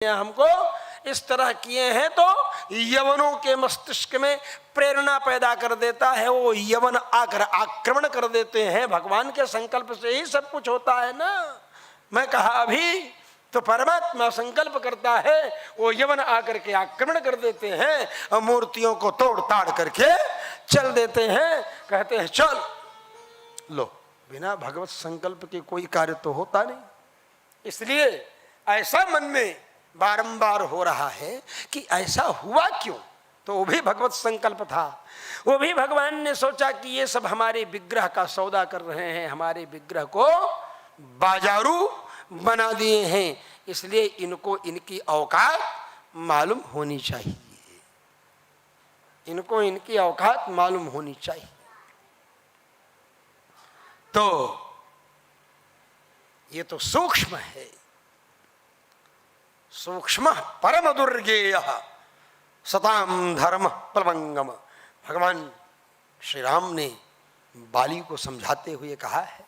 हमको इस तरह किए हैं तो यवनों के मस्तिष्क में प्रेरणा पैदा कर देता है, वो यवन आकर आक्रमण कर देते हैं। भगवान के संकल्प से ही सब कुछ होता है ना। मैं कहा अभी तो परमात्मा संकल्प करता है, वो यवन आकर के आक्रमण कर देते हैं और मूर्तियों को तोड़ ताड़ करके चल देते हैं। कहते हैं चल लो, बिना भगवत संकल्प के कोई कार्य तो होता नहीं। इसलिए ऐसा मन में बारंबार हो रहा है कि ऐसा हुआ क्यों, तो वो भी भगवत संकल्प था। वो भी भगवान ने सोचा कि ये सब हमारे विग्रह का सौदा कर रहे हैं, हमारे विग्रह को बाजारू बना दिए हैं, इसलिए इनको इनकी औकात मालूम होनी चाहिए, इनको इनकी औकात मालूम होनी चाहिए। तो ये तो सूक्ष्म है, सूक्ष्म परम दुर्गेय सताम धर्म प्लवंगम। भगवान श्री राम ने बाली को समझाते हुए कहा है।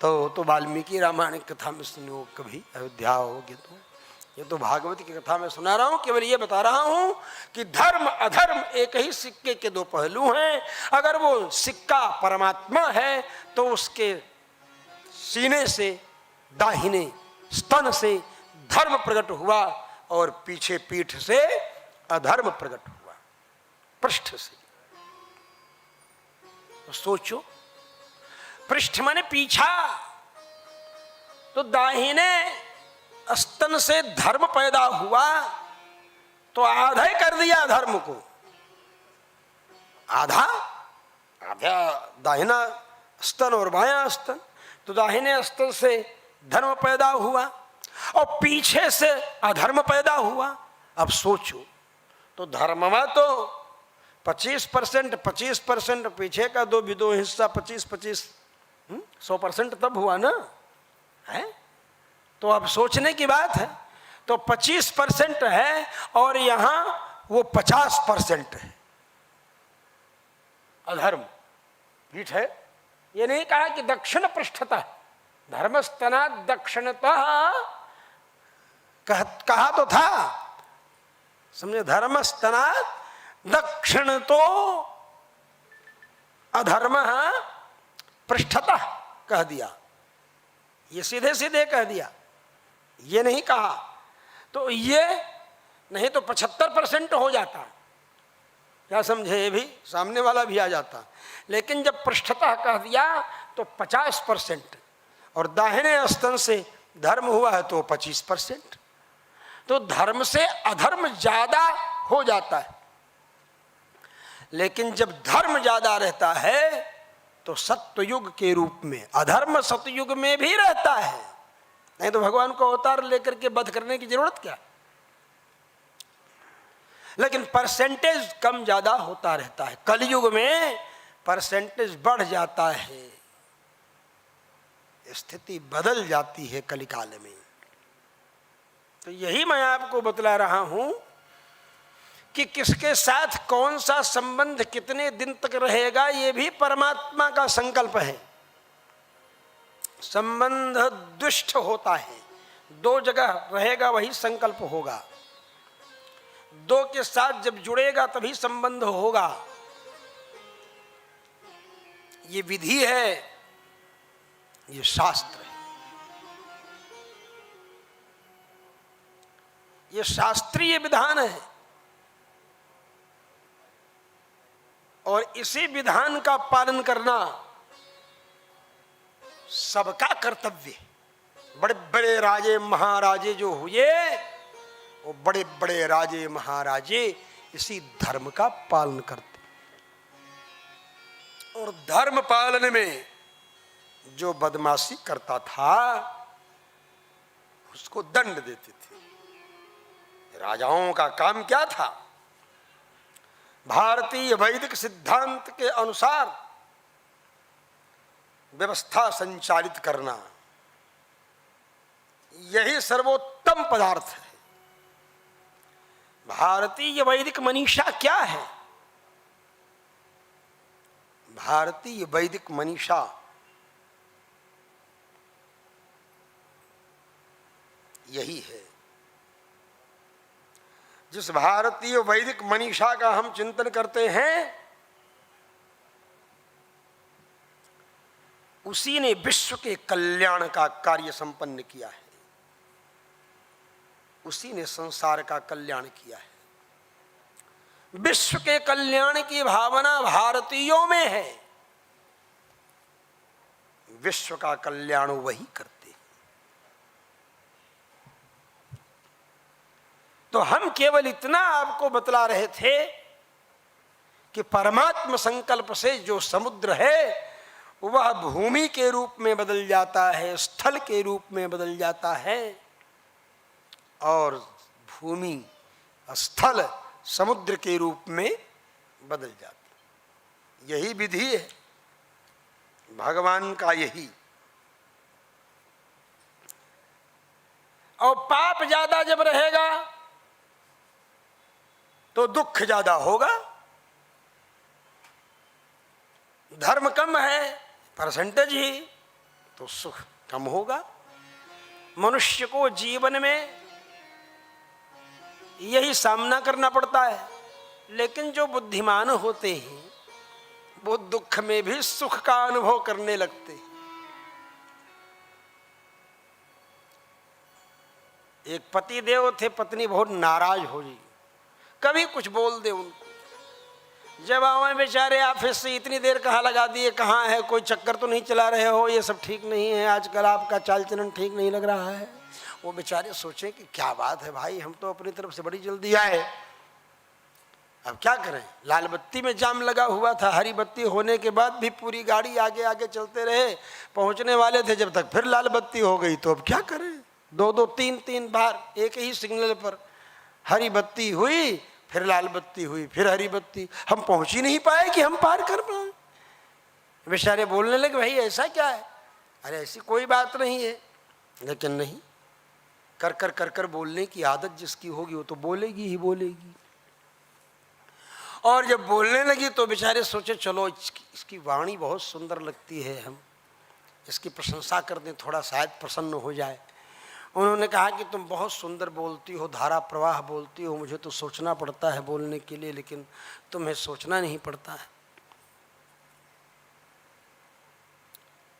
तो वाल्मीकि रामायण कथा में सुनो, कभी अयोध्या होगी तो ये तो भागवत की कथा में सुना रहा हूं, केवल ये बता रहा हूं कि धर्म अधर्म एक ही सिक्के के दो पहलू हैं। अगर वो सिक्का परमात्मा है तो उसके सीने से दाहिने स्तन से धर्म प्रकट हुआ और पीछे पीठ से अधर्म प्रकट हुआ, पृष्ठ से। तो सोचो, पृष्ठ माने पीछा, तो दाहिने स्तन से धर्म पैदा हुआ तो आधा ही कर दिया धर्म को, आधा आधा दाहिना स्तन और बायां स्तन, तो दाहिने स्तन से धर्म पैदा हुआ और पीछे से अधर्म पैदा हुआ। अब सोचो, तो धर्म में तो 25% पीछे का दो हिस्सा 25 100% तब हुआ ना है। तो अब सोचने की बात है, तो 25% है और यहां वो 50% है अधर्म पीठ है। ये नहीं कहा कि दक्षिण पृष्ठतः धर्मस्तना दक्षिणतः, कहा तो था, समझे, धर्मस्तना दक्षिण तो अधर्म पृष्ठतः कह दिया, ये सीधे सीधे कह दिया, ये नहीं कहा। तो ये नहीं तो 75% हो जाता, क्या समझे, ये भी सामने वाला भी आ जाता। लेकिन जब पृष्ठतः कह दिया तो 50%, और दाहिने स्तन से धर्म हुआ है तो 25%। तो धर्म से अधर्म ज्यादा हो जाता है। लेकिन जब धर्म ज्यादा रहता है तो सत्ययुग के रूप में, अधर्म सतयुग में भी रहता है। नहीं तो भगवान को अवतार लेकर के वध करने की जरूरत क्या। लेकिन परसेंटेज कम ज्यादा होता रहता है। कलयुग में परसेंटेज बढ़ जाता है, स्थिति बदल जाती है कलिकाल में। तो यही मैं आपको बतला रहा हूं कि किसके साथ कौन सा संबंध कितने दिन तक रहेगा, ये भी परमात्मा का संकल्प है। संबंध दुष्ट होता है, दो जगह रहेगा वही संकल्प होगा, दो के साथ जब जुड़ेगा तभी संबंध होगा। ये विधि है, ये शास्त्र है, ये शास्त्रीय विधान है। और इसी विधान का पालन करना सबका कर्तव्य है। बड़े बड़े राजे महाराजे जो हुए, वो बड़े बड़े राजे महाराजे इसी धर्म का पालन करते, और धर्म पालन में जो बदमाशी करता था उसको दंड देते थे। राजाओं का काम क्या था, भारतीय वैदिक सिद्धांत के अनुसार व्यवस्था संचालित करना, यही सर्वोत्तम पदार्थ है। भारतीय वैदिक मनीषा क्या है, भारतीय वैदिक मनीषा यही है। जिस भारतीय वैदिक मनीषा का हम चिंतन करते हैं, उसी ने विश्व के कल्याण का कार्य संपन्न किया है, उसी ने संसार का कल्याण किया है। विश्व के कल्याण की भावना भारतीयों में है, विश्व का कल्याण वही करते हैं। तो हम केवल इतना आपको बतला रहे थे कि परमात्मा संकल्प से जो समुद्र है वह भूमि के रूप में बदल जाता है, स्थल के रूप में बदल जाता है, और भूमि स्थल समुद्र के रूप में बदल जाती। यही विधि है भगवान का, यही। और पाप ज्यादा जब रहेगा तो दुख ज्यादा होगा, धर्म कम है परसेंटेज ही तो सुख कम होगा। मनुष्य को जीवन में यही सामना करना पड़ता है, लेकिन जो बुद्धिमान होते हैं वो दुख में भी सुख का अनुभव करने लगते हैं। एक पति देव थे, पत्नी बहुत नाराज हो गई, कभी कुछ बोल दे उनको, जब आवे बेचारे ऑफिस से इतनी देर कहाँ लगा दिए, कहाँ है, कोई चक्कर तो नहीं चला रहे हो, ये सब ठीक नहीं है, आजकल आपका चाल चलन ठीक नहीं लग रहा है। वो बेचारे सोचे कि क्या बात है भाई, हम तो अपनी तरफ से बड़ी जल्दी आए, अब क्या करें। लाल बत्ती में जाम लगा हुआ था, हरी बत्ती होने के बाद भी पूरी गाड़ी आगे आगे चलते रहे, पहुंचने वाले थे जब तक फिर लाल बत्ती हो गई। तो अब क्या करें, दो दो तीन तीन बार एक ही सिग्नल पर हरी बत्ती हुई, फिर लाल बत्ती हुई, फिर हरी बत्ती, हम पहुंच ही नहीं पाए कि हम पार कर पाए। बेचारे बोलने लगे भाई ऐसा क्या है, अरे ऐसी कोई बात नहीं है। लेकिन नहीं, कर कर कर कर बोलने की आदत जिसकी होगी वो तो बोलेगी ही बोलेगी। और जब बोलने लगी तो बेचारे सोचे चलो इसकी वाणी बहुत सुंदर लगती है, हम इसकी प्रशंसा कर दें, थोड़ा शायद प्रसन्न हो जाए। उन्होंने कहा कि तुम बहुत सुंदर बोलती हो, धारा प्रवाह बोलती हो, मुझे तो सोचना पड़ता है बोलने के लिए, लेकिन तुम्हें सोचना नहीं पड़ता है।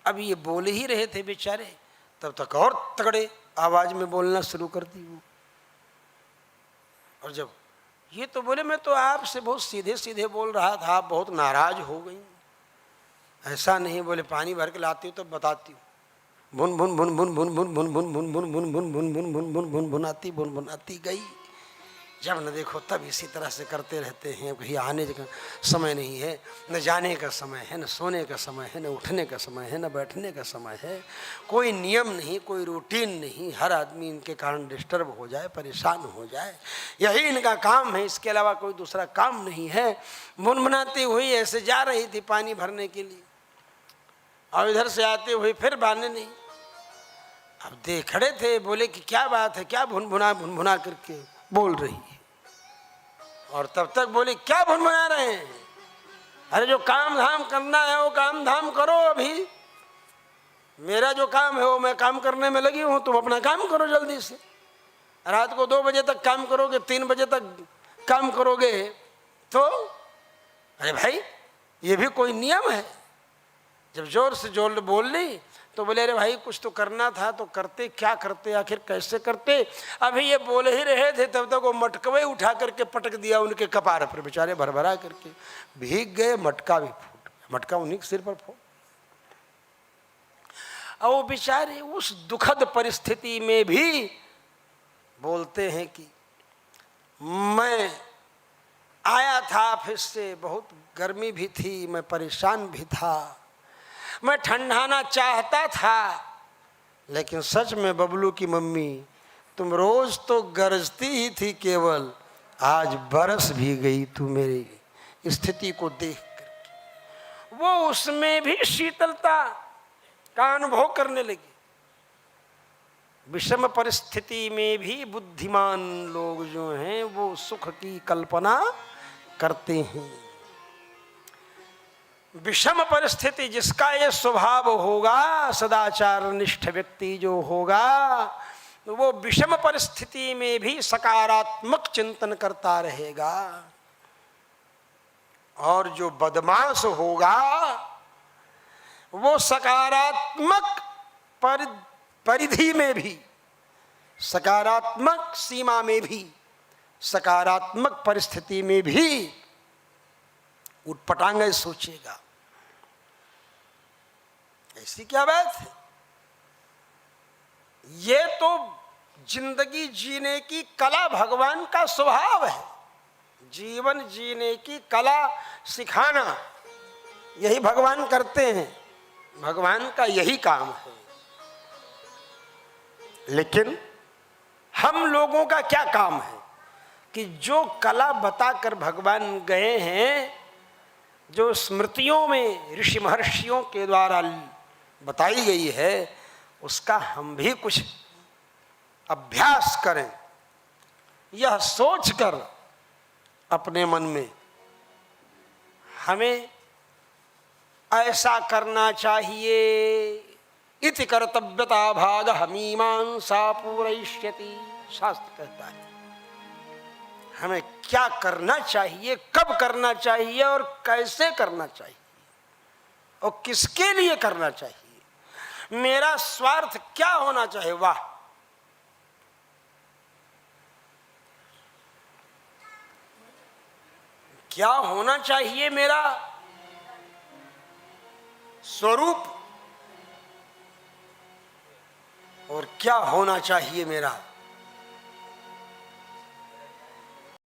अब ये बोल ही रहे थे बेचारे, तब तक और तगड़े आवाज में बोलना शुरू कर दी वो। और जब ये तो बोले मैं तो आपसे बहुत सीधे सीधे बोल रहा था, आप बहुत नाराज हो गई। ऐसा नहीं, बोले पानी भर के लाती हूँ तब बताती हूँ। भुन भुन भुन भुन भुन भुन भुन भुन भुन भुन भुन भुन भुन भुन भुन भुन भुन भुनाती गई। जब न देखो तब इसी तरह से करते रहते हैं। कहीं आने का समय नहीं है, न जाने का समय है, न सोने का समय है, न उठने का समय है, न बैठने का समय है। कोई नियम नहीं, कोई रूटीन नहीं। हर आदमी इनके कारण डिस्टर्ब हो जाए, परेशान हो जाए, यही इनका काम है, इसके अलावा कोई दूसरा काम नहीं है। भुनभुनाती हुई ऐसे जा रही थी पानी भरने के लिए, और इधर से आते हुए फिर बहाने नहीं। अब देख खड़े थे, बोले कि क्या बात है, क्या भुनभुना करके बोल रही है। और तब तक बोले क्या भुनभुना रहे हैं, अरे जो काम धाम करना है वो काम धाम करो, अभी मेरा जो काम है वो मैं काम करने में लगी हूँ, तुम अपना काम करो जल्दी से। रात को 2 बजे तक काम करोगे, 3 बजे तक काम करोगे तो अरे भाई ये भी कोई नियम है। जब जोर से जोर बोल ली तो बोले अरे भाई कुछ तो करना था, तो करते क्या करते, आखिर कैसे करते। अभी ये बोल ही रहे थे तब तक वो मटकवे उठा करके पटक दिया उनके कपार पर, बेचारे भरभरा करके भीग गए, मटका भी फूट, मटका उन्हीं के सिर पर फूट। और वो बेचारे उस दुखद परिस्थिति में भी बोलते हैं कि मैं आया था ऑफिस से, बहुत गर्मी भी थी, मैं परेशान भी था, मैं ठंडाना चाहता था, लेकिन सच में बबलू की मम्मी तुम रोज तो गरजती ही थी, केवल आज बरस भी गई तू मेरी स्थिति को देख करके। वो उसमें भी शीतलता का अनुभव करने लगी। विषम परिस्थिति में भी बुद्धिमान लोग जो हैं वो सुख की कल्पना करते हैं। विषम परिस्थिति जिसका ये स्वभाव होगा, सदाचार निष्ठ व्यक्ति जो होगा, वो विषम परिस्थिति में भी सकारात्मक चिंतन करता रहेगा। और जो बदमाश होगा वो सकारात्मक परिधि में भी, सकारात्मक सीमा में भी, सकारात्मक परिस्थिति में भी उठपटांग सोचेगा। ऐसी क्या बात है? ये तो जिंदगी जीने की कला भगवान का स्वभाव है। जीवन जीने की कला सिखाना यही भगवान करते हैं, भगवान का यही काम है। लेकिन हम लोगों का क्या काम है कि जो कला बताकर भगवान गए हैं, जो स्मृतियों में ऋषि महर्षियों के द्वारा बताई गई है, उसका हम भी कुछ अभ्यास करें। यह सोचकर अपने मन में हमें ऐसा करना चाहिए, इति कर्तव्यता भाग मीमांसा पूरयिष्यति, शास्त्र कहता है। हमें क्या करना चाहिए, कब करना चाहिए और कैसे करना चाहिए और किसके लिए करना चाहिए, मेरा स्वार्थ क्या होना चाहिए। वाह, क्या होना चाहिए मेरा स्वरूप और क्या होना चाहिए मेरा